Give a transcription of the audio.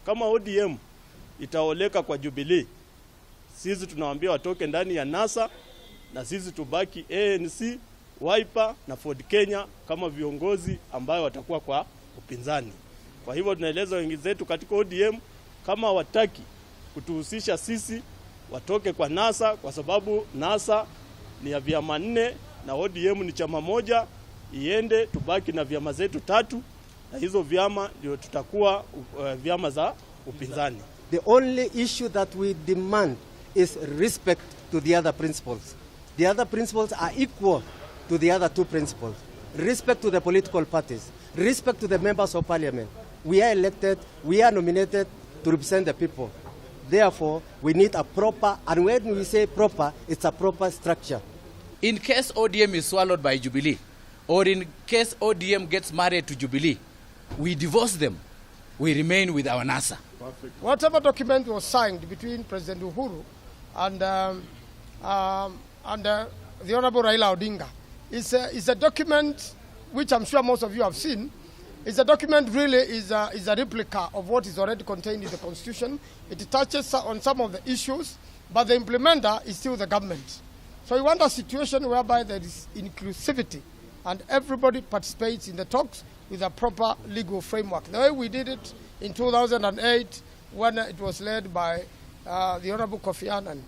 Kama ODM itaoleka kwa Jubilee, sisi tunawaambia watoke ndani ya NASA na sisi tubaki ANC, Wiper na Ford Kenya kama viongozi ambayo watakuwa kwa upinzani. Kwa hivyo tunaeleza wengizetu katika ODM kama wataki kutuhusisha sisi, watoke kwa NASA, kwa sababu NASA ni ya vyama 4 na ODM ni chama moja. Iende tubaki na vyama zetu 3 na hizo vyama ndio tutakuwa vyama za upinzani. The only issue that we demand is respect to the other principles. The other principles are equal to the other 2 principles. Respect to the political parties. Respect to the members of parliament. We are elected, we are nominated to represent the people. Therefore, we need a proper, and when we say proper, it's a proper structure. In case ODM is swallowed by Jubilee, or in case ODM gets married to Jubilee, we divorce them. We remain with our NASA. Perfect. Whatever document was signed between President Uhuru and the Honorable Raila Odinga is a document which I'm sure most of you have seen. It's a document really is a replica of what is already contained in the Constitution. It touches on some of the issues, but the implementer is still the government. So we want a situation whereby there is inclusivity and everybody participates in the talks with a proper legal framework. The way we did it in 2008 when it was led by the Honorable Kofi Annan.